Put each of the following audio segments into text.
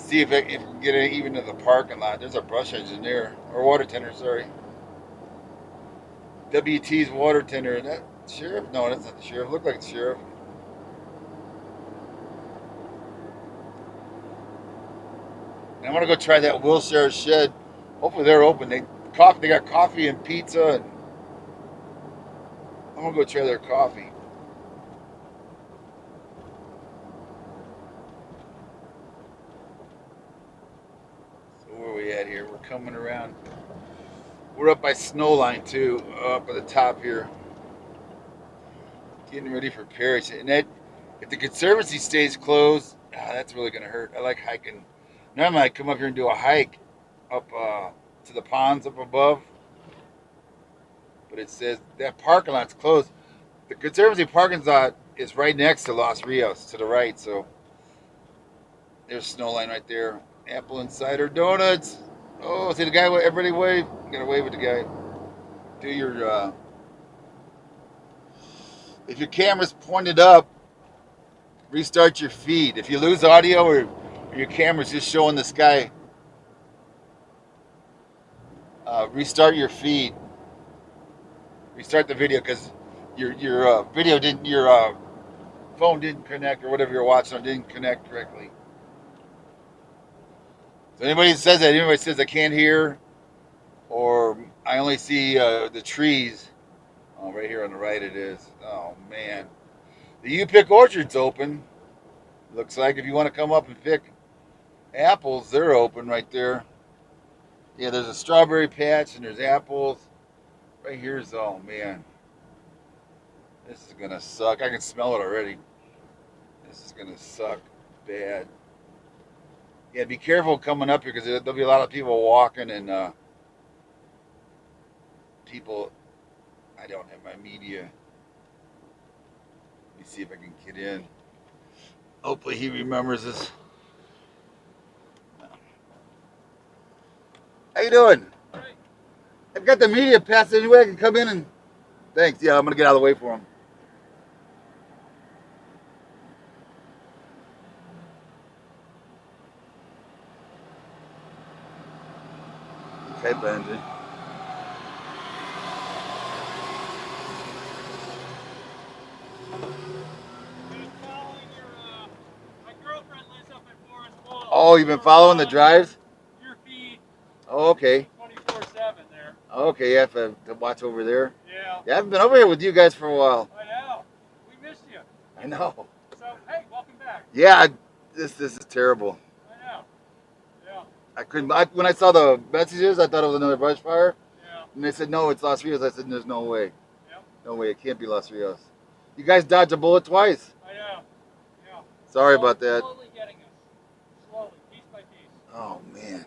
See if it can get it even to the parking lot. There's a brush engineer or water tender. Sorry, WT's water tender. That sheriff? No, that's not the sheriff. Look like the sheriff. And I want to go try that Wilshire Shed. Hopefully they're open. They got coffee and pizza, and I'm gonna go try their coffee. So where are we at here? We're coming around. We're up by Snowline too, up at the top here, getting ready for Paris. And that, if the Conservancy stays closed, that's really gonna hurt. I like hiking. Normally I come up here and do a hike up to the ponds up above, but it says that parking lot's closed. The Conservancy parking lot is right next to Los Rios to the right, so there's Snowline right there. Apple and cider donuts. Oh, see the guy? Everybody wave. You gotta wave at the guy. Do your if your camera's pointed up, restart your feed. If you lose audio or your camera's just showing the sky, restart your feed. Restart the video because your video didn't your phone didn't connect or whatever you're watching didn't connect correctly. So anybody says I can't hear or I only see the trees. Oh, right here on the right it is. Oh man, the U Pick Orchard's open. Looks like if you want to come up and pick apples, they're open right there. Yeah, there's a strawberry patch and there's apples. Right here's oh man, this is gonna suck. I can smell it already. This is gonna suck bad. Yeah, be careful coming up here because there'll be a lot of people walking and people. I don't have my media. Let me see if I can get in. Hopefully he remembers this. How you doing? I've got the media pass anyway. I can come in and thanks. Yeah, I'm gonna get out of the way for him. Okay, Benji. Oh, you've been following the drives? Your feed Oh, okay. 24/7 there. Okay, you have to watch over there. Yeah. Yeah, I haven't been over here with you guys for a while. I know. We missed you. I know. So hey, welcome back. Yeah, this is terrible. I know. Yeah. I couldn't. When I saw the messages, I thought it was another brush fire. Yeah. And they said no, it's Los Rios. I said there's no way. Yep. No way, it can't be Los Rios. You guys dodged a bullet twice. I know. Yeah. Sorry about that. Slowly getting us. Slowly, piece by piece. Oh man.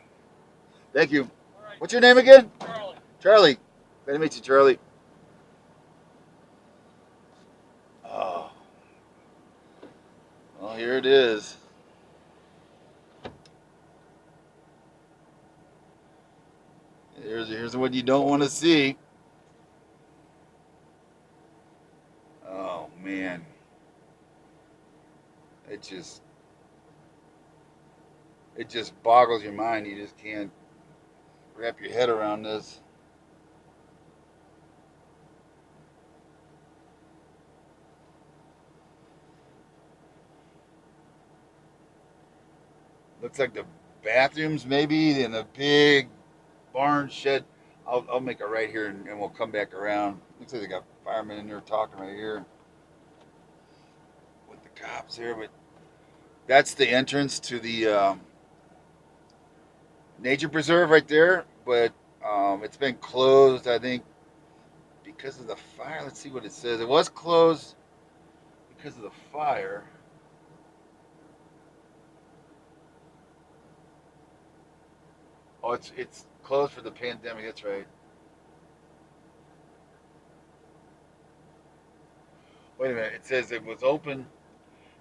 Thank you. All right. What's your name again? Charlie. Charlie. Glad to meet you, Charlie. Oh. Well, here it is. Here's what you don't want to see. Oh man. It just boggles your mind. You just can't wrap your head around this. Looks like the bathrooms maybe in a big barn shed. I'll make a right here and we'll come back around. Looks like they got firemen in there talking right here with the cops here, but that's the entrance to the nature preserve right there. But it's been closed, I think, because of the fire. Let's see what it says. It was closed because of the fire. Oh, it's closed for the pandemic. That's right. Wait a minute. It says it was open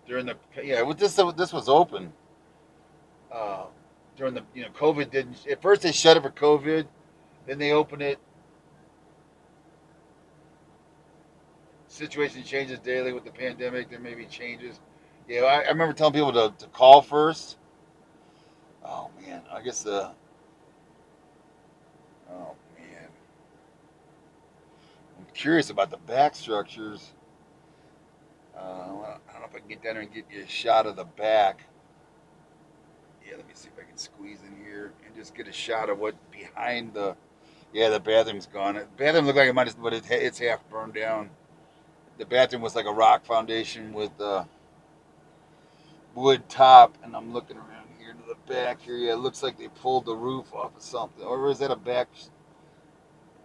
during the yeah. This was open uh, during the COVID didn't at first they shut it for COVID, then they opened it. Situation changes daily with the pandemic. There may be changes. Yeah, I remember telling people to call first Oh man, I guess the. Oh man, I'm curious about the back structures. I don't know if I can get down there and get you a shot of the back. Yeah, let me see if I can squeeze in here and just get a shot of what behind the. Yeah, the bathroom's gone. The bathroom looked like it might have, but it's half burned down. The bathroom was like a rock foundation with wood top, and I'm looking around here to the back here. Yeah, it looks like they pulled the roof off of something. Or is that a back?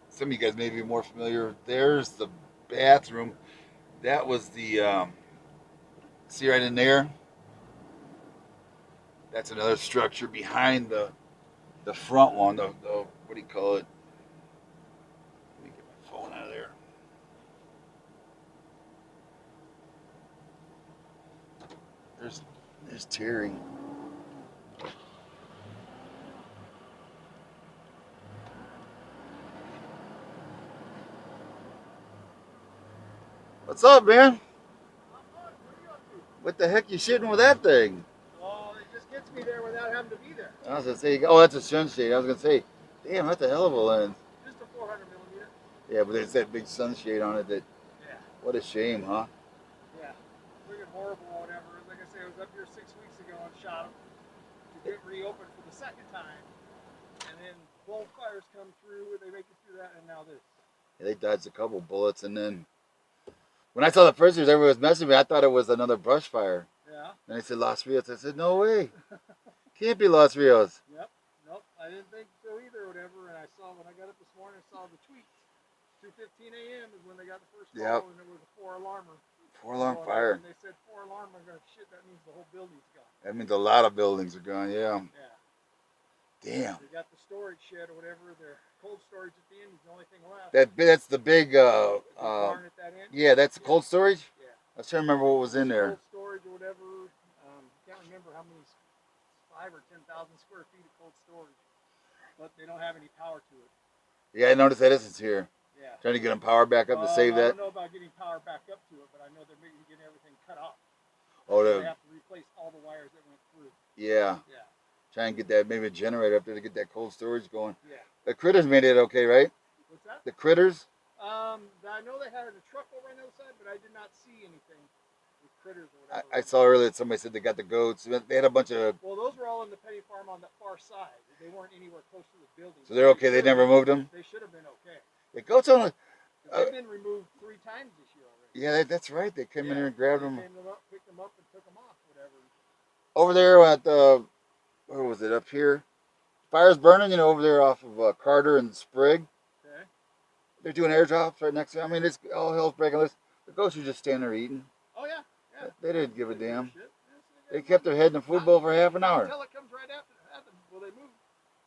Some of you guys may be more familiar. There's the bathroom. That was the. See right in there? That's another structure behind the front one. The what do you call it? Let me get my phone out of there. There's there's Terry. What's up, man? Not much. What are you up to? What the heck you shitting with that thing? Well, it just gets me there without having to be there. I was gonna say, oh, that's a sunshade. I was gonna say, damn, that's a hell of a lens. Just a 400 millimeter. Yeah, but there's that big sunshade on it. That Yeah. what a shame, huh? Yeah. Friggin' horrible or whatever. Like I say, I was up here 6 weeks ago and shot them to get reopened for the second time. And then both fires come through, they make it through that, and now this. Yeah, they dodged a couple bullets, and then when I saw the first news, everyone was messaging me. I thought it was another brush fire. Yeah. And they said Los Rios. I said, no way, can't be Los Rios. Yep. Nope. I didn't think so either or whatever. And I saw when I got up this morning, I saw the tweets. 2:15 a.m. is when they got the first call, Yep. and it was a 4-alarmer. 4-alarm So, fire. and they said 4 alarm. I'm going, shit, that means the whole building's gone. That means a lot of buildings are gone. Yeah. Yeah. Damn. They got the storage shed or whatever. Their cold storage at the end is the only thing left. That's the big. The big barn at that end. Yeah, that's the cold storage. Yeah. I was trying to remember what was in there. Cold storage or whatever. Can't remember how many 5 or 10,000 square feet of cold storage, but they don't have any power to it. Yeah, I noticed that it's here. Yeah. Trying to get them power back up to save that. I don't know about getting power back up to it, but I know they're maybe getting everything cut off. Oh, They have to replace all the wires that went through. yeah. Yeah. Try and get that maybe a generator up there to get that cold storage going. Yeah. The critters made it okay, right? What's that? The critters. I know they had a truck over on the other side, but I did not see anything with critters or whatever. I saw earlier that somebody said they got the goats. They had a bunch of. Well, those were all in the petty farm on the far side. They weren't anywhere close to the building. So they're okay. They never moved them. They should have been okay. The goats only. They've been removed 3 times this year already. Yeah, that's right. They came in here and grabbed them. They came up, picked them up, and took them off, whatever. Over there at the. Where was it? Up here. Fire's burning. You know, over there off of Carter and Sprague. Okay. They're doing airdrops right next to. I mean, it's all hell's breaking loose. The goats were just standing there eating. Oh yeah. Yeah. They didn't give a damn. Shit. They kept their head in the food bowl for half an hour. Until it comes right after. Will they move?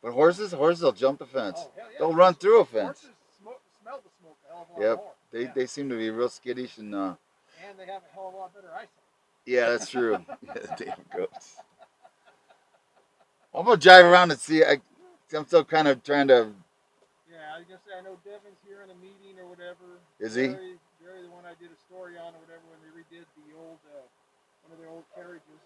But horses will jump the fence. Oh, hell yeah. They'll run through a fence. Horses smell the smoke a hell of a lot Yep. more. They seem to be real skittish and. And they have a hell of a lot better eyesight. Yeah, that's true. Yeah, damn goats. I'm gonna drive around and see. I'm still kind of trying to. Yeah, I was gonna say I know Devin's here in a meeting or whatever. Is he? Jerry, the one I did a story on or whatever when they redid the old one of their old carriages.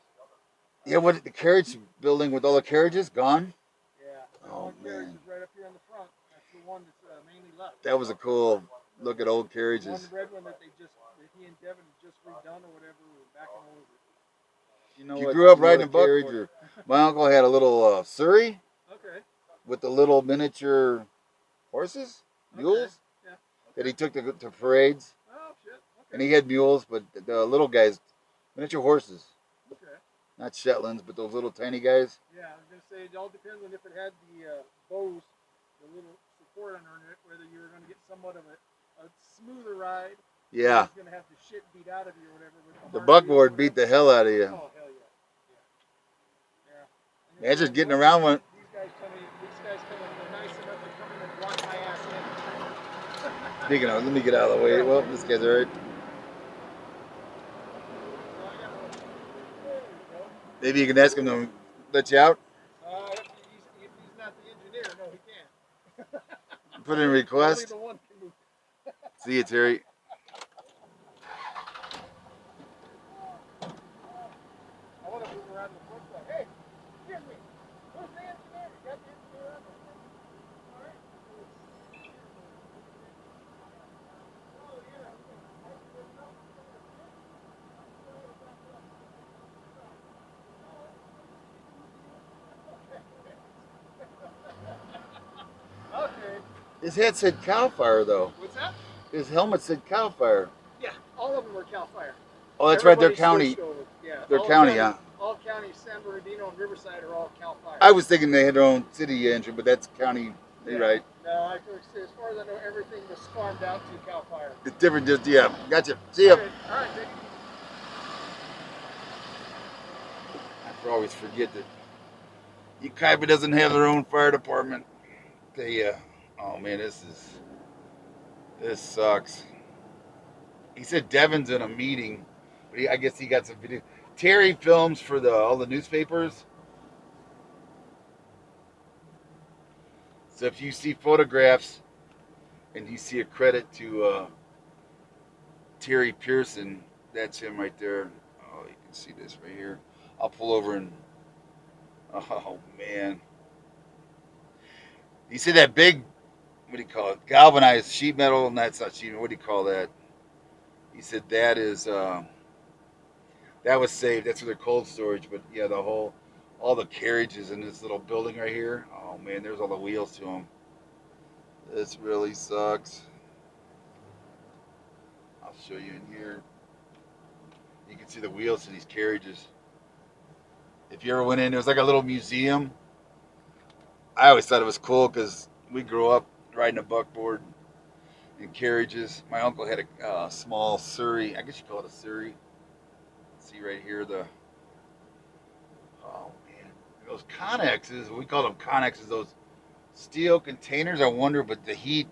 Yeah, what the carriage building with all the carriages gone? Yeah. The Oh, one carriage man. is right up here in the front. That's the one that's mainly left. That was a cool look at old One carriages. red one that he and Devin just redone or whatever, back and over. You know, you grew up riding a carriage. Or, my uncle had a little Surrey Okay. with the little miniature horses, mules, Yeah. that he took to parades. Oh shit. Okay. And he had mules, but the little guys, miniature horses, Okay. not Shetlands, but those little tiny guys. Yeah, I was gonna say it all depends on if it had the bows, the little support under it, whether you were gonna get somewhat of a smoother ride. Yeah. You're gonna have the shit beat out of you or whatever. With The harness buckboard or beat whatever. the hell out of you. Oh hell yeah. Yeah. And Imagine if getting around one. These guys come in. They're nice enough to come in and block my ass in. Speaking of, let me get out of the way. Well, this guy's alright. So I got one. There we go. Maybe you can ask him to let you out. If he's not the engineer, no, he can't. Put in a Only request. the one can move. See you, Terry. I want to move around the front side. Hey, excuse me. Who's His hat said Cow Fire though. What's that? His helmet said Cow Fire. Yeah, all of them were Cal Fire. Oh, that's right. Their Everybody county. switched over. Yeah, Their county, huh? all counties, San Bernardino and Riverside are all Cal Fire. I was thinking they had their own city engine, but that's county. You're right. No, as far as I know, everything was farmed out to Cal Fire. It's different. Just yeah. Gotcha. See ya. All right, Dick. I always forget that Ukaiba doesn't have their own fire department. They, oh man, this sucks. He said Devin's in a meeting, but I guess he got some video. Terry films for all the newspapers. So if you see photographs and you see a credit to Terry Pearson, that's him right there. Oh, you can see this right here. I'll pull over and, oh man. He said that big, what do you call it, galvanized sheet metal, and that's not sheet metal, what do you call that? He said that is, that was saved. That's for their cold storage, but yeah, all the carriages in this little building right here. Oh man, there's all the wheels to them. This really sucks. I'll show you in here. You can see the wheels to these carriages. If you ever went in, it was like a little museum. I always thought it was cool because we grew up riding a buckboard in carriages. My uncle had a small Surrey. I guess you call it a Surrey. See right here oh man, those Connexes. We call them Connexes. Those steel containers. I wonder, but the heat.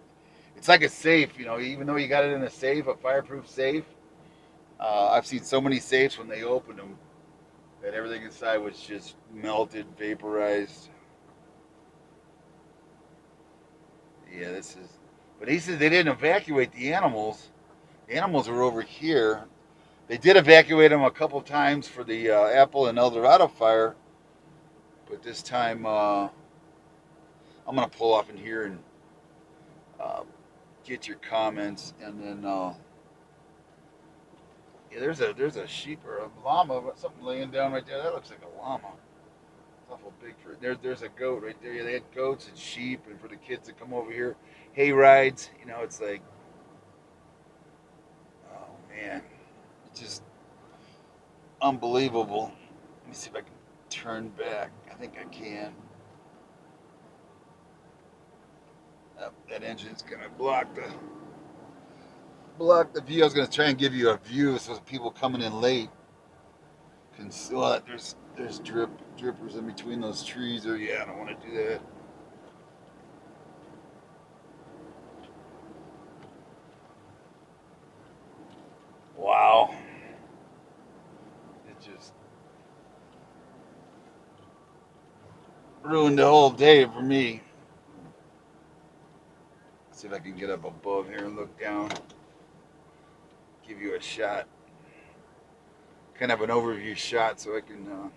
It's like a safe, even though you got it in a safe, a fireproof safe. I've seen so many safes when they opened them that everything inside was just melted, vaporized. Yeah, but he said they didn't evacuate the animals. The animals were over here. They did evacuate them a couple times for the Apple and El Dorado fire, but this time I'm gonna pull off in here and get your comments, and then yeah, there's a sheep or a llama, something laying down right there. That looks like a llama. It's awful big for it. There's a goat right there. Yeah, they had goats and sheep, and for the kids to come over here, hay rides. It's like, oh man, it's just unbelievable. Let me see if I can turn back. I think I can. That engine's gonna block the view. I was gonna try and give you a view so people coming in late can see. Well, there's drippers in between those trees. Or yeah, I don't want to do that. Wow, it just ruined the whole day for me. Let's see if I can get up above here and look down. Give you a shot, kind of an overview shot, so I can.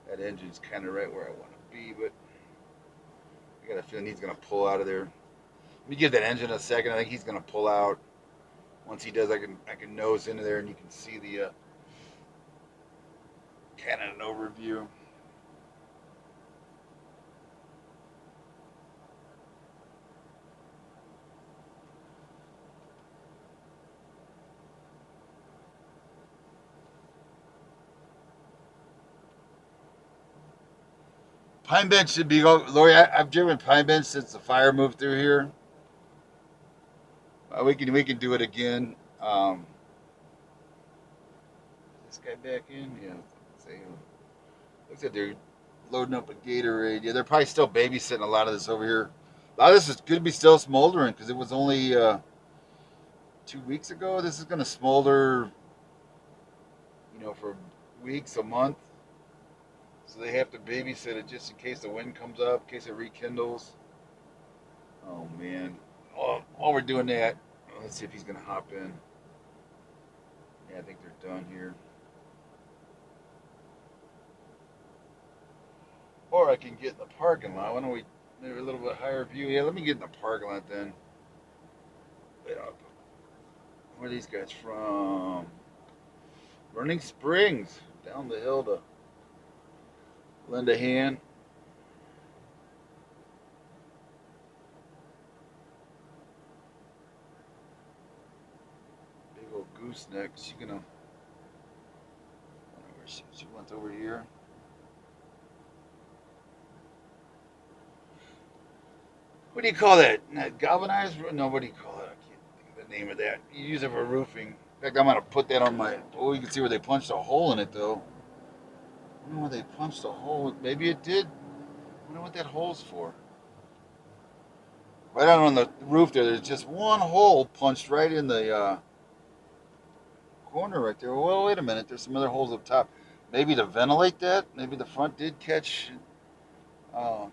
That engine's kind of right where I want to be, but I got a feeling he's gonna pull out of there. Let me give that engine a second. I think he's gonna pull out. Once he does, I can nose into there, and you can see the kind of an overview. Pine Bench should be. Lori, I've driven Pine Bench since the fire moved through here. We can do it again. This guy back in, yeah. Looks like they're loading up a Gatorade. Yeah, they're probably still babysitting a lot of this over here. A lot of this is going to be still smoldering because it was only 2 weeks ago. This is going to smolder, for weeks, a month. So they have to babysit it just in case the wind comes up, in case it rekindles. Oh, man. While we're doing that, let's see if he's going to hop in. Yeah, I think they're done here. Or I can get in the parking lot. Why don't we maybe a little bit higher view? Yeah, let me get in the parking lot then. Where are these guys from? Running Springs. down the hill to lend a hand. Big old gooseneck. She gonna. She went over here. What do you call that? Galvanized? No, what do you call it? I can't think of the name of that. You use it for roofing. In fact, I'm gonna put that on my. Oh, you can see where they punched a hole in it though. I don't know where they punched a hole. Maybe it did. I wonder what that hole's for. Right out on the roof there, there's just one hole punched right in the corner right there. Well, wait a minute. There's some other holes up top. Maybe to ventilate that. Maybe the front did catch. Uh,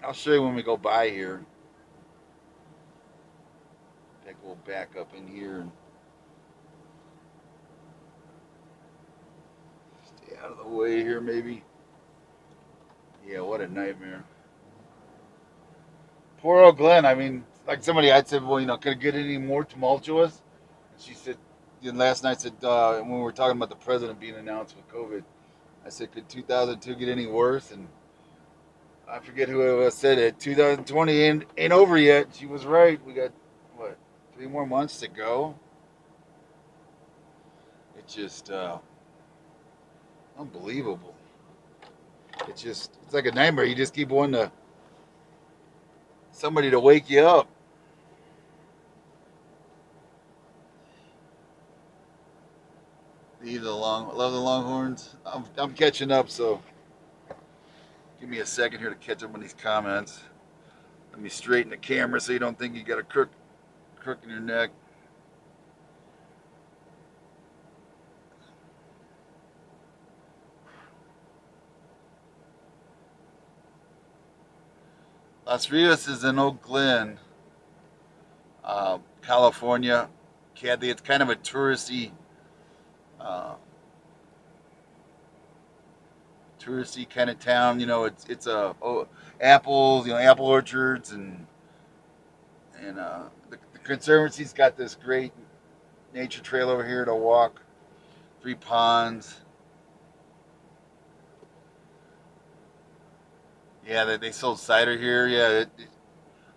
I'll show you when we go by here. I will back up in here and stay out of the way here, maybe. Yeah, what a nightmare. Poor old Glenn. I mean, like somebody, I said, well, could it get any more tumultuous? And she said, last night said when we were talking about the president being announced with COVID, I said, could 2002 get any worse? And I forget who it was said it. 2020 ain't over yet. She was right. We got what 3 more months to go. It's just unbelievable. It's like a nightmare. You just keep wanting somebody to wake you up. Love the Longhorns. I'm catching up, so give me a second here to catch up on these comments. Let me straighten the camera so you don't think you got a crook in your neck. Los Rios is in Oak Glen, California. Kathy, it's kind of a uh, touristy kind of town. It's apples, apple orchards, and the Conservancy's got this great nature trail over here to walk. 3 ponds. Yeah, they sold cider here. Yeah,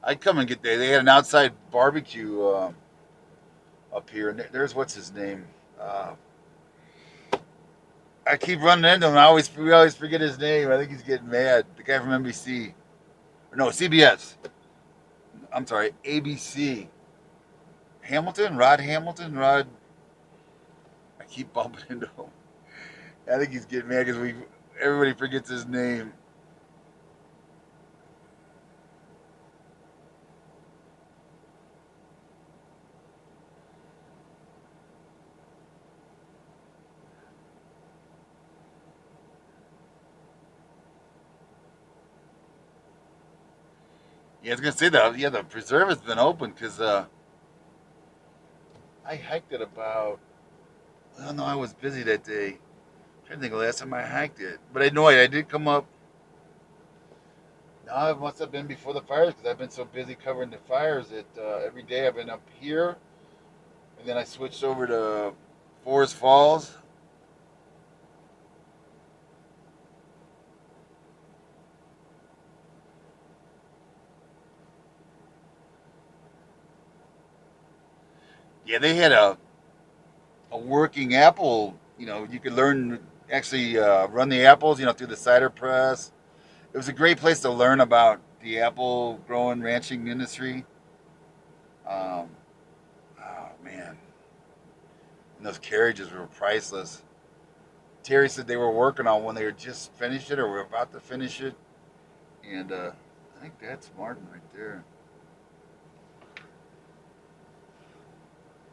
I'd come and get there. They had an outside barbecue up here, and there's what's his name. I keep running into him. We always forget his name. I think he's getting mad. The guy from NBC, or no, CBS. I'm sorry, ABC. Rod Hamilton. I keep bumping into him. I think he's getting mad because everybody forgets his name. Yeah, I was gonna say that. Yeah, the preserve has been open because I hiked it about. I don't know. I was busy that day. I'm trying to think of the last time I hiked it, but I know I did come up. No, it must have been before the fires because I've been so busy covering the fires that every day I've been up here, and then I switched over to Forest Falls. Yeah, they had a working apple. You could learn actually run the apples. Through the cider press. It was a great place to learn about the apple growing ranching industry. Um, oh man, and those carriages were priceless. Terry said they were working on one. They were just finished it or were about to finish it, and I think that's Martin right there.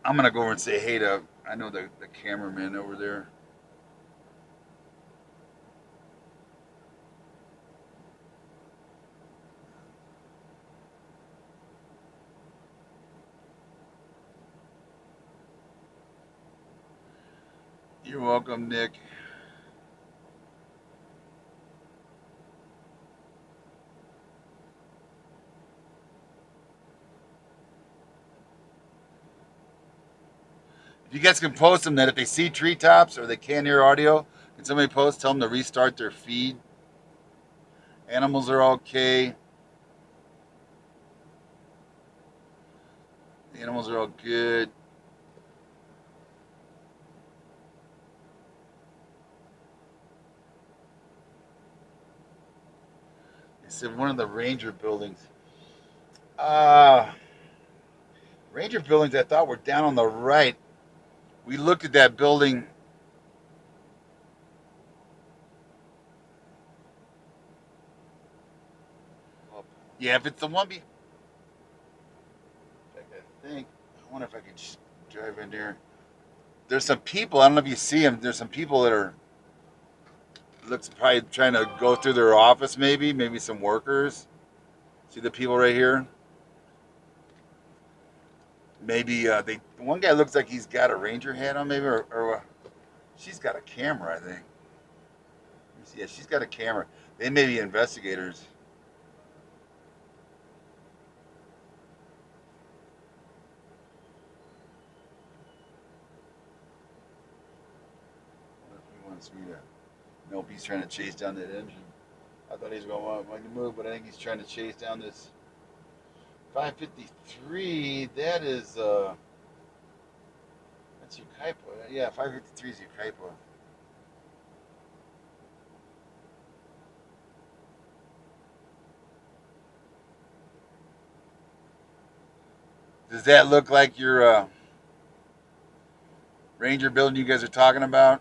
I'm gonna go over and say hey to. I know the cameraman over there. You're welcome, Nick. If you guys can post them that if they see treetops or they can't hear audio, Can somebody post? Tell them to restart their feed. Animals are okay. The animals are all good. They said one of the ranger buildings. Uh, Ranger buildings I thought were down on the right. We looked at that building. Yeah, if it's the one I think. I wonder if I could just drive in there. There's some people. I don't know if you see them. There's some people that are looks probably trying to go through their office. Maybe some workers. See the people right here. Maybe they. One guy looks like he's got a ranger hat on. Maybe or she's got a camera. I think. Yeah, she's got a camera. They may be investigators. He wants me to. Nope, he's trying to chase down that engine. I thought he was going to move, but I think he's trying to chase down this 553. That is that's Ukaipa. Yeah, 553 is Ukaipa. Does that look like your Ranger building you guys are talking about?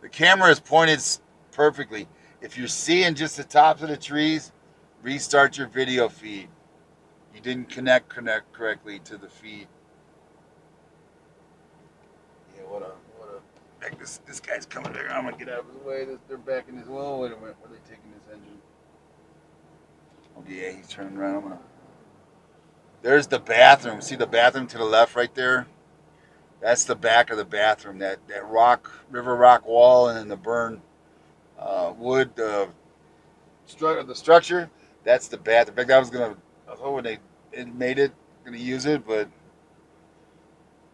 The camera is pointed perfectly. If you're seeing just the tops of the trees, restart your video feed. You didn't connect correctly to the feed. Yeah, what a heck, this guy's coming there. I'm gonna get out of his way. They're backing his well. Wait a minute, where are they taking this engine? Okay, yeah, he's turning around. There's the bathroom. See the bathroom to the left right there? That's the back of the bathroom. That river rock wall, and then the burned wood the structure. That's the bathroom. In fact, I was hoping they made it, gonna use it, but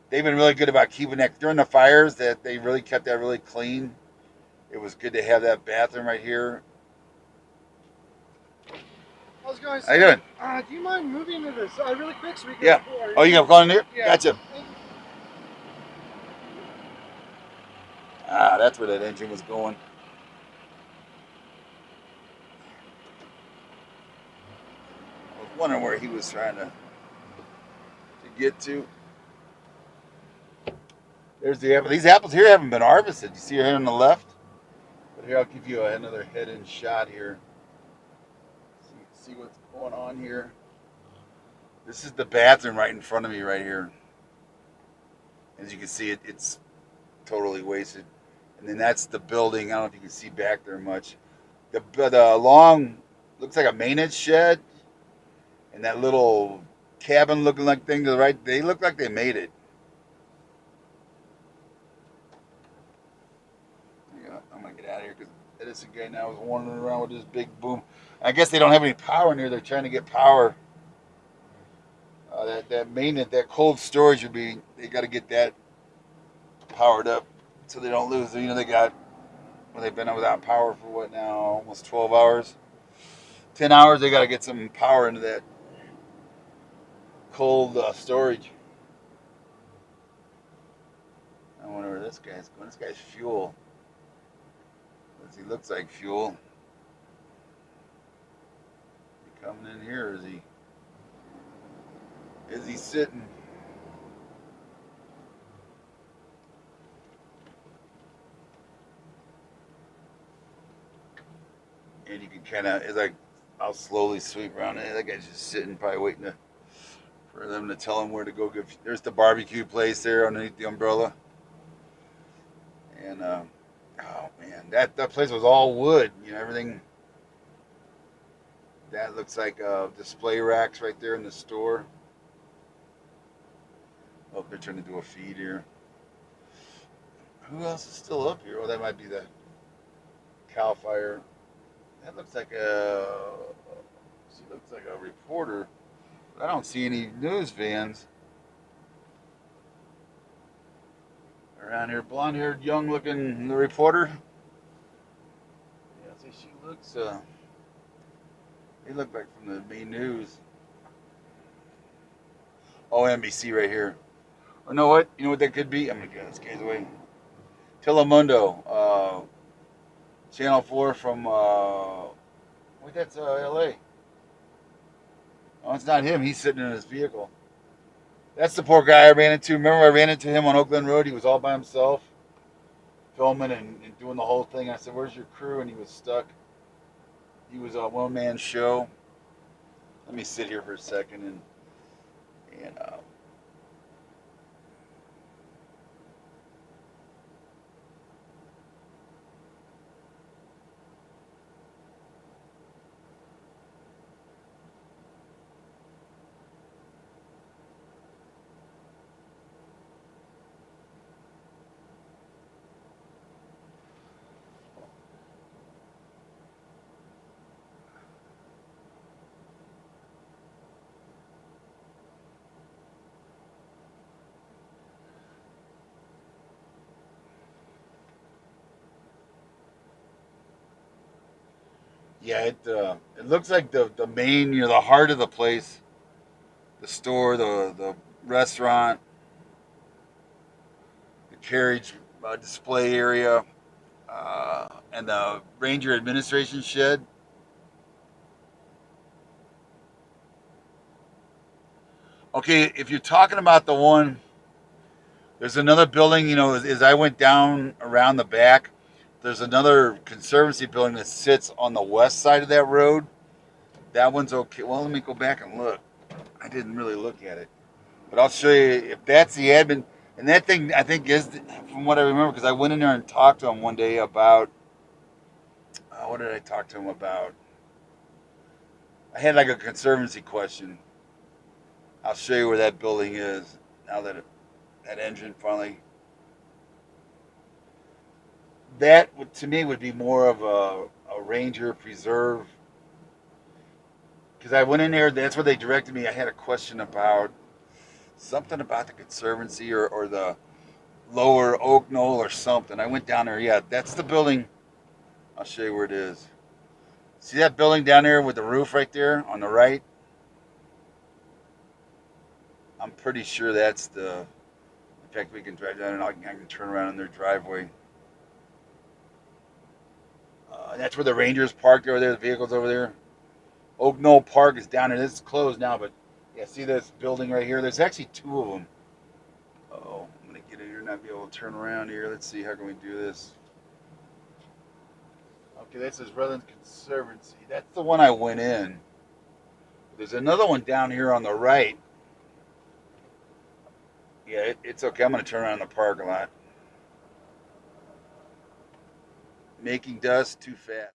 they've been really good about keeping that during the fires. That they really kept that really clean. It was good to have that bathroom right here. I was going to How you say, doing? do you mind moving to this really quick so we can Yeah. record? Oh, you got calling here? Yeah. Gotcha. Ah, that's where that engine was going. I was wondering where he was trying to get to. There's the apple. These apples here haven't been harvested. You see here on the left? But here, I'll give you another head-in shot here. See what's going on here. This is the bathroom right in front of me right here. As you can see, it's totally wasted. And then that's the building. I don't know if you can see back there much. The long, looks like a maintenance shed. And that little cabin looking like thing to the right, they look like they made it. Yeah, I'm going to get out of here because this guy now is wandering around with this big boom. I guess they don't have any power in here. They're trying to get power. That maintenance, that cold storage they got to get that powered up so they don't lose. They got, well, they've been without power for what now, almost 12 hours. 10 hours, they got to get some power into that cold storage. I wonder where this guy's going. This guy's fuel. He looks like fuel. Is he coming in here, or is he sitting? And you can kind of, it's like, I'll slowly sweep around. That guy's just sitting, probably waiting for them to tell him where to go. There's the barbecue place there underneath the umbrella. And oh man, that place was all wood. Everything. That looks like display racks right there in the store. Oh, they're trying to do a feed here. Who else is still up here? Oh, that might be the Cal Fire. That looks like she looks like a reporter. I don't see any news vans. around here. Blonde-haired, young-looking reporter. Yeah, see, she looks. They look like from the main news. Oh, NBC right here. Oh, you know what? You know what that could be? I'm gonna get this guy's away. Telemundo, Channel 4 from. Wait, that's L.A. Oh, it's not him. He's sitting in his vehicle. That's the poor guy I ran into. Remember, I ran into him on Oak Glen Road. He was all by himself, filming and doing the whole thing. I said, "Where's your crew?" And he was stuck. He was a one-man show. Let me sit here for a second and yeah, it looks like the main, the heart of the place, the store, the restaurant, the carriage display area, and the ranger administration shed. Okay, if you're talking about the one, there's another building. As I went down around the back, there's another conservancy building that sits on the west side of that road. That one's okay. Well, let me go back and look. I didn't really look at it. But I'll show you if that's the admin. And that thing, I think, is from what I remember, because I went in there and talked to him one day about what did I talk to him about? I had like a conservancy question. I'll show you where that building is now that engine finally. That would, to me, would be more of a ranger preserve. Because I went in there, that's where they directed me. I had a question about something about the conservancy or the lower Oak Knoll or something. I went down there. Yeah, that's the building. I'll show you where it is. See that building down there with the roof right there on the right? I'm pretty sure that's the. In fact, we can drive down and I can turn around in their driveway. That's where the Rangers parked over there. The vehicles over there. Oak Knoll Park is down there. This is closed now, but yeah, see this building right here? There's actually two of them. Oh, I'm gonna get in here and not be able to turn around here. Let's see. How can we do this? Okay, this is Redlands Conservancy. That's the one I went in. There's another one down here on the right. Yeah, it's okay. I'm going to turn around in the parking lot. Making dust too fast.